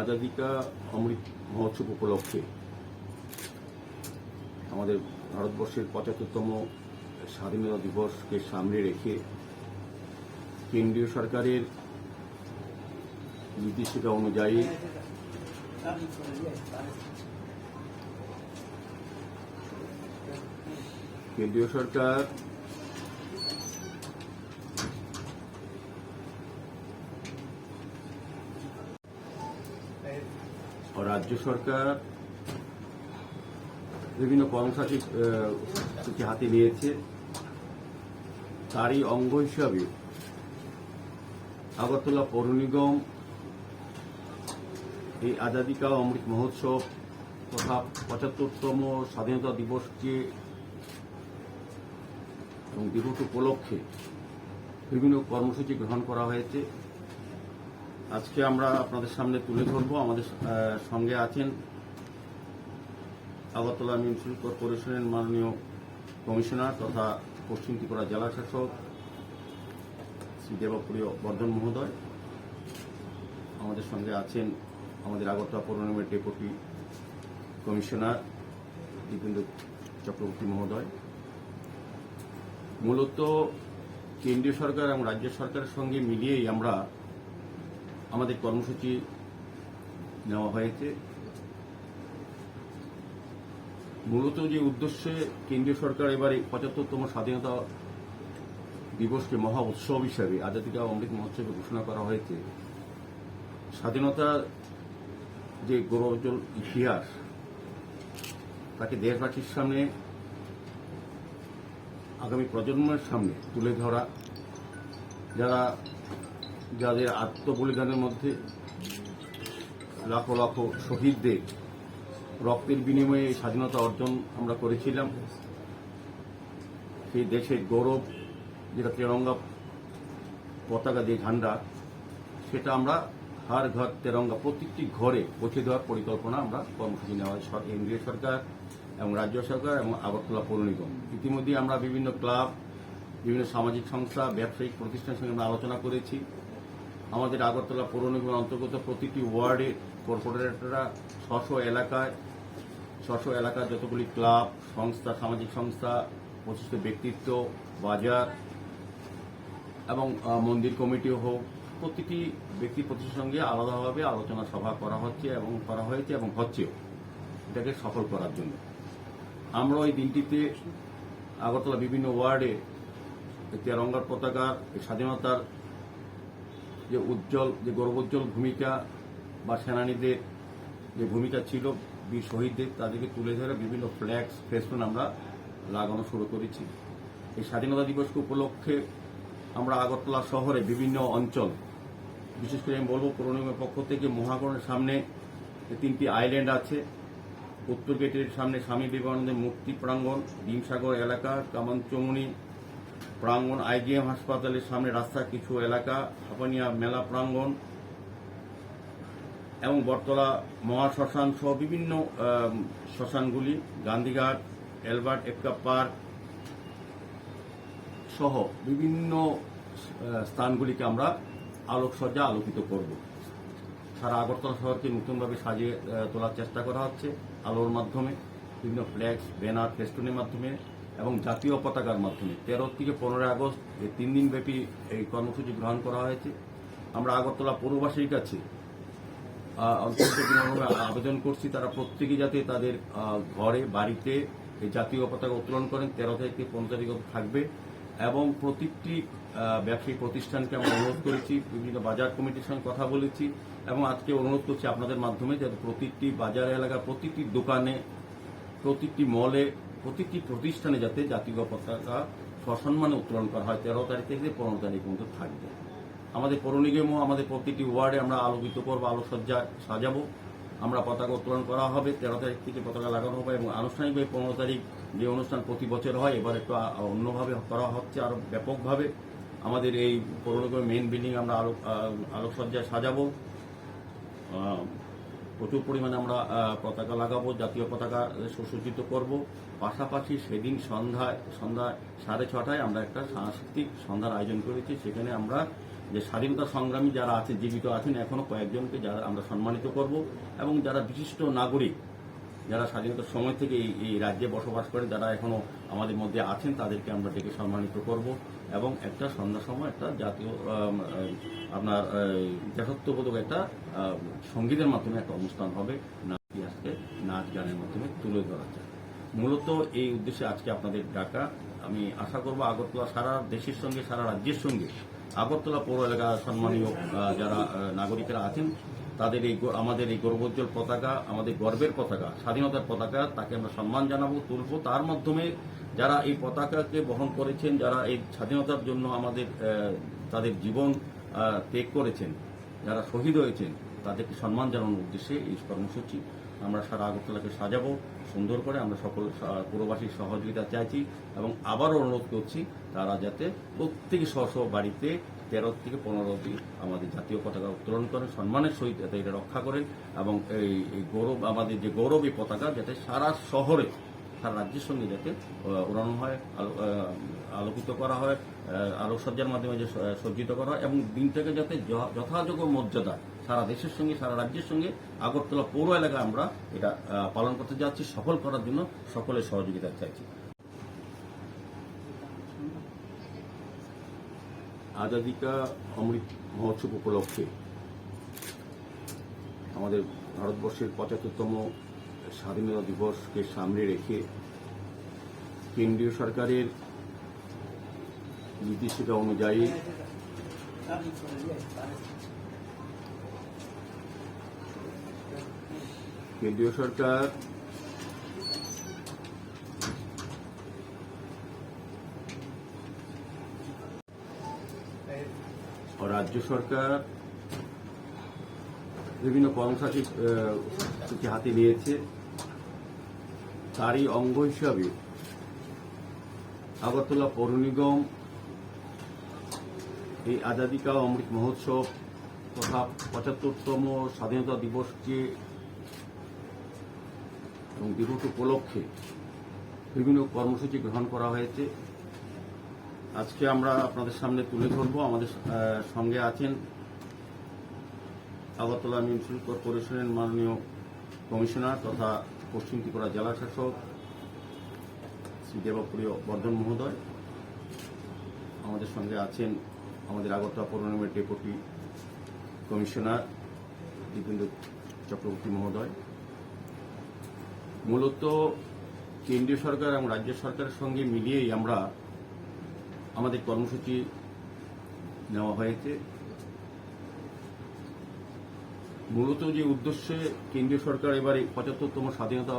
আজাদি কা অমৃত মহোৎসব উপলক্ষে আমাদের ভারতবর্ষের ৭৫তম স্বাধীনতা দিবসকে সামনে রেখে কেন্দ্রীয় সরকারের নির্দেশিকা অনুযায়ী কেন্দ্রীয় সরকার ও রাজ্য সরকার বিভিন্ন কর্মসূচি হাতে নিয়েছে। তারই অঙ্গ হিসাবে আগরতলা পৌর নিগম এই আজাদি কা অমৃত মহোৎসব তথা ৭৫তম স্বাধীনতা দিবসকে এবং দিবস উপলক্ষে বিভিন্ন কর্মসূচি গ্রহণ করা হয়েছে। আজকে আমরা আপনাদের সামনে তুলে ধরব। আমাদের সঙ্গে আছেন আগরতলা মিউনিসিপ্যাল কর্পোরেশনের মাননীয় কমিশনার তথা পশ্চিম ত্রিপুরা জেলা শাসক শ্রী দেবপ্রিয় বর্ধন মহোদয়। আমাদের সঙ্গে আছেন আমাদের আগরতলা পৌর নিগমের ডেপুটি কমিশনার দীপেন্দ্র চক্রবর্তী মহোদয়। মূলত কেন্দ্রীয় সরকার এবং রাজ্য সরকারের সঙ্গে মিলিয়েই আমরা আমাদের কর্মসূচি নেওয়া হয়েছে। মূলত যে উদ্দেশ্যে কেন্দ্রীয় সরকার এবারে ৭৫তম স্বাধীনতা দিবসকে মহা উৎসব হিসাবে আজাদি কা অমৃত মহোৎসবে ঘোষণা করা হয়েছে, স্বাধীনতার যে গৌরবোজ্জ্বল ইতিহাস তাকে দেশবাসীর সামনে আগামী প্রজন্মের সামনে তুলে ধরা, যাদের আত্মবলিদানের মধ্যে লাখো লাখো শহীদদের রক্তের বিনিময়ে এই স্বাধীনতা অর্জন আমরা করেছিলাম। সেই দেশের গৌরব যেটা তেরঙ্গা পতাকা দিয়ে ঝান্ডা, সেটা আমরা হার ঘর তেরঙ্গা প্রত্যেকটি ঘরে পৌঁছে দেওয়ার পরিকল্পনা আমরা কর্মসূচি নেওয়া হয় কেন্দ্রীয় সরকার এবং রাজ্য সরকার এবং আগরতলা পৌর নিগম। ইতিমধ্যে আমরা বিভিন্ন ক্লাব, বিভিন্ন সামাজিক সংস্থা, ব্যবসায়িক প্রতিষ্ঠানের সঙ্গে আমরা আলোচনা করেছি। আমাদের আগরতলা পৌর নিগমের অন্তর্গত প্রতিটি ওয়ার্ডে কর্পোরেটররা স্ব এলাকার যতগুলি ক্লাব, সংস্থা, সামাজিক সংস্থা, প্রতিষ্ঠিত ব্যক্তিত্ব, বাজার এবং মন্দির কমিটিও হোক, প্রতিটি ব্যক্তি প্রতিষ্ঠানের সঙ্গে আলাদাভাবে আলোচনা সভা করা হচ্ছে এবং করা হয়েছে এবং হচ্ছেও এটাকে সফল করার জন্য। আমরা ওই দিনটিতে আগরতলা বিভিন্ন ওয়ার্ডে তেরঙ্গার পতাকা, স্বাধীনতার যে গৌরবোজ্জ্বল ভূমিকা বা সেনানীদের যে ভূমিকা ছিল, বীর শহীদদের, তাদেরকে তুলে ধরে বিভিন্ন ফ্ল্যাক্স, ফেস্টুন আমরা লাগানো শুরু করেছি। এই স্বাধীনতা দিবসকে উপলক্ষে আমরা আগরতলা শহরে বিভিন্ন অঞ্চল, বিশেষ করে আমি বলবো পৌর নিগমের পক্ষ থেকে মহাগণের সামনে 3টি আইল্যান্ড আছে। উত্তর গেটের সামনে স্বামী বিবেকানন্দের মুক্তি প্রাঙ্গণ, ডিমসাগর এলাকা, কামানচমুনি প্রাঙ্গণ, IGM হাসপাতালের সামনে রাস্তার কিছু এলাকা, হাপানিয়া মেলা প্রাঙ্গণ এবং বটতলা মহাশ্মশান সহ বিভিন্ন শ্মশানগুলি, গান্ধীঘাট, অ্যালবার্ট এক্কা পার্ক সহ বিভিন্ন স্থানগুলিকে আমরা আলোকসজ্জা আলোকিত করব। সারা আগরতলা শহরকে নতুনভাবে সাজিয়ে তোলার চেষ্টা করা হচ্ছে আলোর মাধ্যমে, বিভিন্ন ফ্ল্যাক্স, ব্যানার, ফেস্টুনের মাধ্যমে এবং জাতীয় পতাকার মাধ্যমে। 13 থেকে 15 আগস্ট এই 3 দিনব্যাপী এই কর্মসূচি গ্রহণ করা হয়েছে। আমরা আগরতলা পৌরবাসীর কাছে অন্তর্বর্তীভাবে আবেদন করছি, তারা প্রত্যেকেই যাতে তাদের ঘরে, বাড়িতে এই জাতীয় পতাকা উত্তোলন করেন। 13 থেকে 15 তারিখ থাকবে এবং প্রত্যেকটি ব্যবসায়িক প্রতিষ্ঠানকে আমরা অনুরোধ করেছি, বিভিন্ন বাজার কমিটির সঙ্গে কথা বলেছি এবং আজকে অনুরোধ করছি আপনাদের মাধ্যমে যাতে প্রত্যেকটি বাজার এলাকার প্রত্যেকটি দোকানে, প্রত্যেকটি মলে, প্রত্যেকটি প্রতিষ্ঠানে যাতে জাতীয় পতাকা সসম্মানে উত্তোলন করা হয়। 13 তারিখ থেকে 15 তারিখ পর্যন্ত থাকবে। আমাদের পৌর নিগমও আমাদের প্রতিটি ওয়ার্ডে আমরা আলোকিত করবো, আলোকসজ্জা সাজাবো। আমরা পতাকা উত্তোলন করা হবে, 13 তারিখ থেকে পতাকা লাগানো হবে এবং আনুষ্ঠানিকভাবে 15 তারিখ যে অনুষ্ঠান প্রতি বছর হয়, এবার একটু অন্যভাবে করা হচ্ছে, আরো ব্যাপকভাবে। আমাদের এই পৌর নিগমের মেইন বিল্ডিং আমরা আলোকসজ্জায় সাজাবো, প্রচুর পরিমাণে আমরা পতাকা লাগাবো, জাতীয় পতাকা সুসজ্জিত করব। পাশাপাশি সেদিন সন্ধ্যা 6:30 আমরা একটা সাংস্কৃতিক সন্ধ্যার আয়োজন করেছি। সেখানে আমরা যে স্বাধীনতা সংগ্রামী যারা আছেন, জীবিত আছেন, এখনো কয়েকজনকে যারা আমরা সম্মানিত করব, এবং যারা বিশিষ্ট নাগরিক যারা স্বাধীনতার সময় থেকে এই রাজ্যে বসবাস করেন, যারা এখনো আমাদের মধ্যে আছেন, তাদেরকে আমরা ডেকে সম্মানিত করব, এবং একটা সন্ধ্যার সময় একটা জাতীয় আপনার দেশাত্মবোধক একটা সঙ্গীতের মাধ্যমে একটা অনুষ্ঠান হবে, আজকে নাচ গানের মাধ্যমে তুলে ধরা যায়। মূলত এই উদ্দেশ্যে আজকে আপনাদের ডাকা। আমি আশা করব আগরতলা সারা দেশের সঙ্গে সারা রাজ্যের সঙ্গে আগরতলা পৌর এলাকার সম্মানীয় যারা নাগরিকেরা আছেন, তাদের আমাদের এই গৌরবোজ্জ্বল পতাকা, আমাদের গর্বের পতাকা, স্বাধীনতার পতাকা, তাকে আমরা সম্মান জানাবো, তুলবো। তার মাধ্যমে যারা এই পতাকাকে বহন করেছেন, যারা এই স্বাধীনতার জন্য তাদের জীবন ত্যাগ করেছেন, যারা শহীদ হয়েছেন, তাদেরকে সম্মান জানানোর উদ্দেশ্যে এই কর্মসূচি। আমরা সারা আগরতলাকে সাজাবো সুন্দর করে। আমরা সকল পুরবাসীর সহযোগিতা চাইছি, এবং আবারও অনুরোধ করছি তারা যাতে প্রত্যেকে স্ব বাড়িতে 13 থেকে 15 দিন আমাদের জাতীয় পতাকা উত্তোলন করেন, সম্মানের সহিত যাতে এটা রক্ষা করেন, এবং এই গৌরব, আমাদের যে গৌরব, এই পতাকা যাতে সারা শহরে, সারা রাজ্যের সঙ্গে যাতে উড়ানো হয়, আলোকিত করা হয়, আলোকসজ্জার মাধ্যমে যে সজ্জিত করা হয়, এবং দিনটাকে যাতে যথাযোগ্য মর্যাদা সারা দেশের সঙ্গে সারা রাজ্যের সঙ্গে আগরতলা পৌর এলাকায় আমরা এটা পালন করতে যাচ্ছি। সফল করার জন্য সকলের সহযোগিতা চাইছি। আজাদী কা অমৃত মহোৎসব উপলক্ষে আমাদের ভারতবর্ষের 75তম স্বাধীনতা দিবসকে সামনে রেখে কেন্দ্রীয় সরকারের নির্দেশিকা অনুযায়ী কেন্দ্রীয় সরকার ও রাজ্য সরকার বিভিন্ন কর্মসূচি হাতে নিয়েছে। তারই অঙ্গ হিসাবে আগরতলা পৌর নিগম এই আজাদী কা অমৃত মহোৎসব তথা 75তম স্বাধীনতা দিবসকে এবং দিবস উপলক্ষে বিভিন্ন কর্মসূচি গ্রহণ করা হয়েছে। আজকে আমরা আপনাদের সামনে তুলে ধরব। আমাদের সঙ্গে আছেন আগরতলা মিউনিসিপাল কর্পোরেশনের মাননীয় কমিশনার তথা পশ্চিম ত্রিপুরা জেলা শাসক শ্রী দেবপ্রিয় বর্ধন মহোদয়। আমাদের সঙ্গে আছেন আমাদের আগরতলা পৌর নিগমের ডেপুটি কমিশনার দীপেন্দ্র চক্রবর্তী মহোদয়। মূলত কেন্দ্রীয় সরকার এবং রাজ্য সরকারের সঙ্গে মিলিয়েই আমরা আমাদের কর্মসূচি নেওয়া হয়েছে। মূলত যে উদ্দেশ্যে কেন্দ্রীয় সরকার এবারে 75তম স্বাধীনতা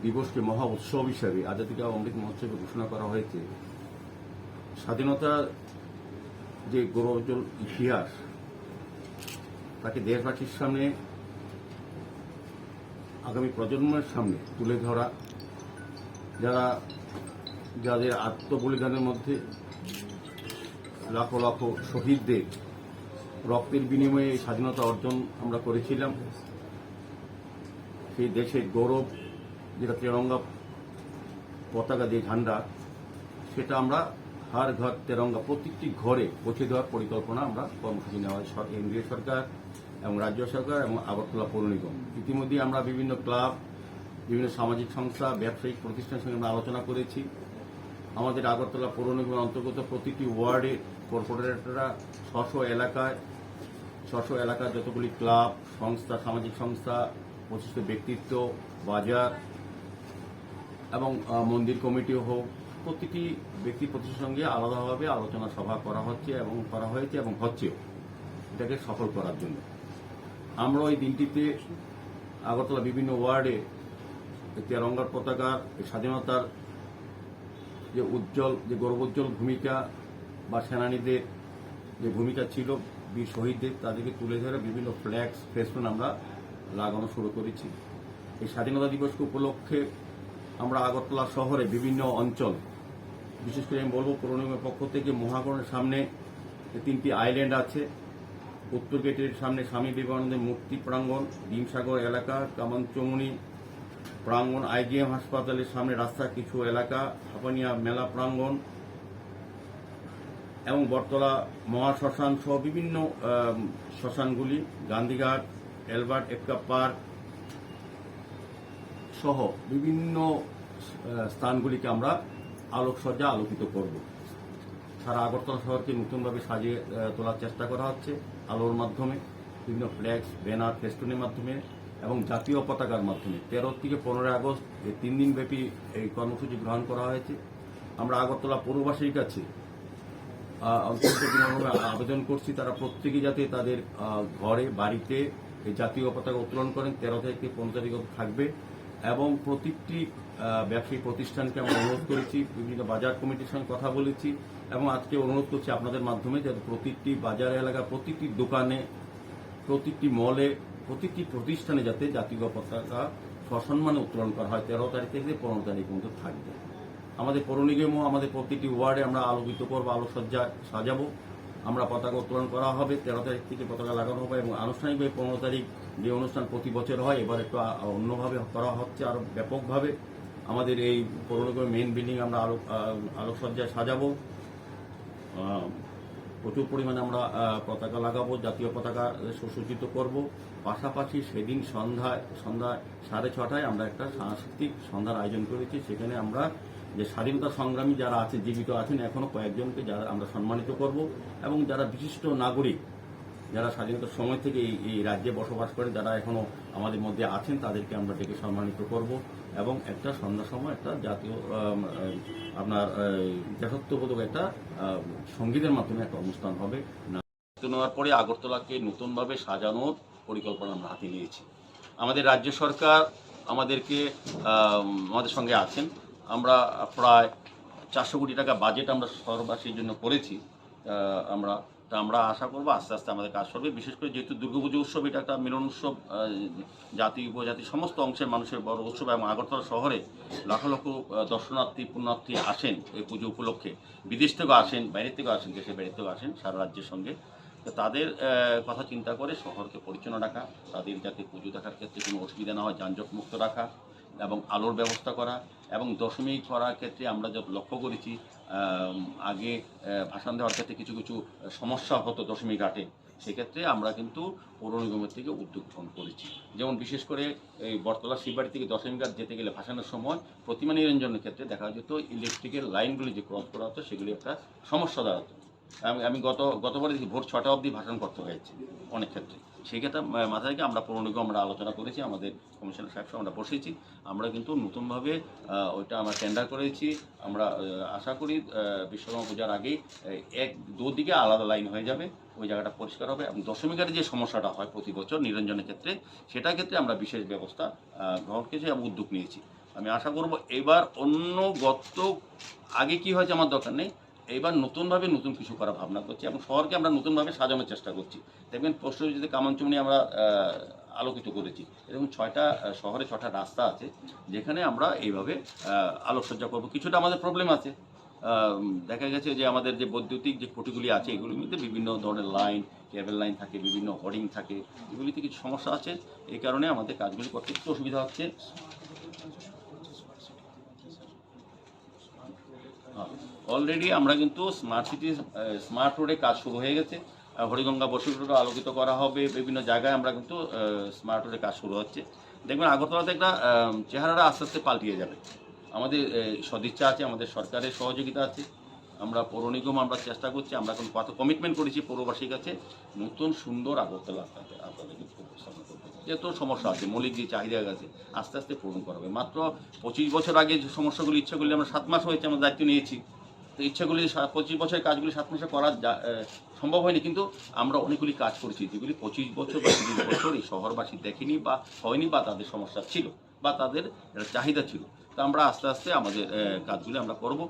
দিবসকে মহা উৎসব হিসাবে আজাদী কা অমৃত মহোৎসবে ঘোষণা করা হয়েছে, স্বাধীনতার যে গৌরবোজ্জ্বল ইতিহাস তাকে দেশবাসীর সামনে, আগামী প্রজন্মের সামনে তুলে ধরা, যাদের আত্মবলিদানের মধ্যে লাখো লাখো শহীদদের রক্তের বিনিময়ে স্বাধীনতা অর্জন আমরা করেছিলাম। সেই দেশের গৌরব যেটা তেরঙ্গা পতাকা দিয়ে ঝান্ডা, সেটা আমরা হার ঘর তেরঙ্গা প্রত্যেকটি ঘরে পৌঁছে দেওয়ার পরিকল্পনা আমরা কর্মসূচি নেওয়া হয় কেন্দ্রীয় সরকার এবং রাজ্য সরকার এবং আগরতলা পৌর নিগম। ইতিমধ্যে আমরা বিভিন্ন ক্লাব, বিভিন্ন সামাজিক সংস্থা, ব্যবসায়িক প্রতিষ্ঠানের সঙ্গে আমরা আলোচনা করেছি। আমাদের আগরতলা পৌর নিগমের অন্তর্গত প্রতিটি ওয়ার্ডে কর্পোরেটররা স্ব এলাকার যতগুলি ক্লাব, সংস্থা, সামাজিক সংস্থা, প্রতিষ্ঠিত ব্যক্তিত্ব, বাজার এবং মন্দির কমিটিও হোক, প্রতিটি ব্যক্তি প্রতিষ্ঠানের সঙ্গে আলাদাভাবে আলোচনা সভা করা হচ্ছে এবং করা হয়েছে এবং হচ্ছেও, এটাকে সফল করার জন্য। আমরা ওই দিনটিতে আগরতলা বিভিন্ন ওয়ার্ডে তেরঙ্গার পতাকার, স্বাধীনতার যে উজ্জ্বল, যে গৌরবোজ্জ্বল ভূমিকা বা সেনানীদের যে ভূমিকা ছিল, বীর শহীদদের, তাদেরকে তুলে ধরে বিভিন্ন ফ্ল্যাক্স, ফেস্টুন আমরা লাগানো শুরু করেছি। এই স্বাধীনতা দিবস উপলক্ষে আমরা আগরতলা শহরে বিভিন্ন অঞ্চল, বিশেষ করে আমি বলবো পৌর নিগমের পক্ষ থেকে মহাকরণের সামনে 3টি আইল্যান্ড আছে, উত্তর গেটের সামনে স্বামী বিবেকানন্দের মূর্তি প্রাঙ্গণ, ডিমসাগর এলাকা, কামানচমুনি প্রাঙ্গণ, আইজিএম হাসপাতালের সামনে রাস্তার কিছু এলাকা, হাপানিয়া মেলা প্রাঙ্গণ, এবং বটতলা মহাশ্মশান সহ বিভিন্ন শ্মশানগুলি, গান্ধীঘাট, অ্যালবার্ট এক্কা পার্ক সহ বিভিন্ন স্থানগুলিকে আমরা আলোকসজ্জা আলোকিত করব। সারা আগরতলা শহরকে নতুনভাবে সাজিয়ে তোলার চেষ্টা করা হচ্ছে আলোর মাধ্যমে, বিভিন্ন ফ্ল্যাক্স, ব্যানার, ফেস্টুনের মাধ্যমে এবং জাতীয় পতাকার মাধ্যমে। 13 থেকে 15 আগস্ট এই 3 দিনব্যাপী এই কর্মসূচি গ্রহণ করা হয়েছে। আমরা আগরতলা পৌরবাসীর কাছে আবেদন করছি, তারা প্রত্যেকে যাতে তাদের ঘরে, বাড়িতে এই জাতীয় পতাকা উত্তোলন করেন। 13 থেকে 15 তারিখ থাকবে এবং প্রতিটি ব্যবসায়ী প্রতিষ্ঠানকে আমরা অনুরোধ করেছি, বিভিন্ন বাজার কমিটির সঙ্গে কথা বলেছি এবং আজকে অনুরোধ করছি আপনাদের মাধ্যমে যাতে প্রতিটি বাজার এলাকা, প্রতিটি দোকানে, প্রতিটি মলে, প্রতিটি প্রতিষ্ঠানে যাতে জাতীয় পতাকা সসম্মানে উত্তোলন করা হয়। 13 তারিখ থেকে 15 তারিখ পর্যন্ত থাকবে। আমাদের পৌর নিগমও আমাদের প্রতিটি ওয়ার্ডে আমরা আলোকিত করবো, আলোকসজ্জা সাজাবো। আমরা পতাকা উত্তোলন করা হবে, 13 তারিখ থেকে পতাকা লাগানো হবে এবং আনুষ্ঠানিকভাবে 15 তারিখ যে অনুষ্ঠান প্রতি বছর হয় এবার একটু অন্যভাবে করা হচ্ছে, আরো ব্যাপকভাবে। আমাদের এই পৌর নিগমের মেইন বিল্ডিং আমরা আলোকসজ্জায় সাজাবো। প্রচুর পরিমাণে আমরা পতাকা লাগাবো, জাতীয় পতাকা সুসজ্জিত করব। পাশাপাশি সেদিন সন্ধ্যা 6:30টায় আমরা একটা সাংস্কৃতিক সন্ধ্যার আয়োজন করেছি। সেখানে আমরা যে স্বাধীনতা সংগ্রামী যারা আছে, জীবিত আছেন এখনো কয়েকজনকে যারা আমরা সম্মানিত করব এবং যারা বিশিষ্ট নাগরিক, যারা স্বাধীনতার সময় থেকে এই রাজ্যে বসবাস করেন, যারা এখনো আমাদের মধ্যে আছেন, তাদেরকে আমরা ডেকে সম্মানিত করব এবং একটা সন্ধ্যার সময় একটা জাতীয় আপনার দেশাত্মবোধক একটা সঙ্গীতের মাধ্যমে একটা অনুষ্ঠান হবে। নেওয়ার পরে আগরতলাকে নতুনভাবে সাজানোর পরিকল্পনা আমরা হাতে নিয়েছি। আমাদের রাজ্য সরকার আমাদের সঙ্গে আছেন। আমরা প্রায় 400 কোটি টাকা বাজেট আমরা শহরবাসীর জন্য করেছি। আমরা আশা করবো আস্তে আস্তে আমাদের কাজ করবে। বিশেষ করে যেহেতু দুর্গাপুজো উৎসব, এটা একটা মিলন উৎসব, জাতি উপজাতি সমস্ত অংশের মানুষের বড় উৎসব এবং আগরতলা শহরে লক্ষ লক্ষ দর্শনার্থী পুণ্যার্থী আসেন এই পুজো উপলক্ষে। বিদেশ থেকেও আসেন, বাইরের থেকেও আসেন, দেশের বাইরে থেকেও আসেন, সারা রাজ্যের সঙ্গে। তো তাদের কথা চিন্তা করে শহরকে পরিচ্ছন্ন রাখা, তাদের যাতে পুজো দেখার ক্ষেত্রে কোনো অসুবিধা না হয়, যানজট মুক্ত রাখা এবং আলোর ব্যবস্থা করা এবং দশমী করার ক্ষেত্রে আমরা যা লক্ষ্য করেছি, আগে ভাসান দেওয়ার ক্ষেত্রে কিছু কিছু সমস্যা হতো দশমী ঘাটে। সেক্ষেত্রে আমরা কিন্তু পৌর নিগমের থেকে উদ্যোগ গ্রহণ করেছি। যেমন বিশেষ করে এই বটতলা শিববাড়ি থেকে দশমী ঘাট যেতে গেলে ভাসানোর সময় প্রতিমা নিরঞ্জনের ক্ষেত্রে দেখা যেত ইলেকট্রিকের লাইনগুলি যে ক্রস করা হতো সেগুলি একটা সমস্যা দাঁড়াতো। আমি গতবারে দেখি ভোর 6টা অবধি ভাষণ করতে হয়েছে অনেক ক্ষেত্রে। সেই ক্ষেত্রে মাথায় রেখে আমরা পৌর নিগম আমরা আলোচনা করেছি, আমাদের কমিশনার সাহেব আমরা বসেছি। আমরা কিন্তু নতুনভাবে ওইটা আমরা টেন্ডার করেছি। আমরা আশা করি বিশ্বকর্মা পূজার আগেই 1-2 দিকে আলাদা লাইন হয়ে যাবে, ওই জায়গাটা পরিষ্কার হবে এবং দশমী ঘাটে যে সমস্যাটা হয় প্রতি বছর নিরঞ্জনের ক্ষেত্রে, সেটার ক্ষেত্রে আমরা বিশেষ ব্যবস্থা গ্রহণ করেছি এবং উদ্যোগ নিয়েছি। আমি আশা করব এবার আগে কি হয়েছে আমার দরকার নেই, এবার নতুনভাবে নতুন কিছু করার ভাবনা করছি এবং শহরকে আমরা নতুনভাবে সাজানোর চেষ্টা করছি। দেখবেন পোস্টঅফিসে কামানচুমনি আমরা আলোকিত করেছি। এরকম শহরে 6টা রাস্তা আছে যেখানে আমরা এইভাবে আলোকসজ্জা করব। কিছুটা আমাদের প্রবলেম আছে, দেখা গেছে যে আমাদের যে বৈদ্যুতিক যে খুঁটিগুলি আছে এগুলির মধ্যে বিভিন্ন ধরনের লাইন, কেবল লাইন থাকে, বিভিন্ন হোর্ডিং থাকে, এগুলিতে কিছু সমস্যা আছে। এই কারণে আমাদের কাজগুলি করতে একটু অসুবিধা হচ্ছে। অলরেডি আমরা কিন্তু স্মার্ট রোডে কাজ শুরু হয়ে গেছে। হরিগঙ্গা বসুর রোডও আলোকিত করা হবে, বিভিন্ন জায়গায় আমরা কিন্তু স্মার্ট রোডে কাজ শুরু হচ্ছে। দেখবেন আগরতলাতে একটা চেহারাটা আস্তে আস্তে পাল্টিয়ে যাবে। আমাদের সদিচ্ছা আছে, আমাদের সরকারের সহযোগিতা আছে, আমরা পৌর নিগম আমরা চেষ্টা করছি, আমরা এখন কত কমিটমেন্ট করেছি পৌরবাসীর কাছে, নতুন সুন্দর আগরতলা আপনাদেরকে উপস্থাপন করতে। যেহেতু সমস্যা আছে, মৌলিক যে চাহিদা আছে আস্তে আস্তে পূরণ করা হবে। মাত্র 25 বছর আগে যে সমস্যাগুলি, ইচ্ছাগুলি আমরা 7 মাস হয়েছে আমরা দায়িত্ব নিয়েছি। তো ইচ্ছাগুলি 25 বছরের কাজগুলি 7 মাসে করা সম্ভব হয়নি, কিন্তু আমরা অনেকগুলি কাজ করেছি যেগুলি 25 বছর বা 30 বছর এই শহরবাসী দেখেনি বা হয়নি, বা তাদের সমস্যা ছিল বা তাদের চাহিদা ছিল। তো আমরা আস্তে আস্তে আমাদের কাজগুলি আমরা করব।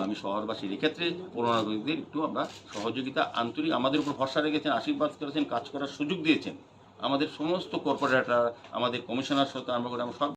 আমি শহরবাসীর এক্ষেত্রে পৌর নাগরিকদের একটু আমরা সহযোগিতা, আন্তরিক আমাদের উপর ভরসা রেখেছেন, আশীর্বাদ করেছেন, কাজ করার সুযোগ দিয়েছেন। আমাদের সমস্ত কর্পোরেটর, আমাদের কমিশনার সাথে আমরা সব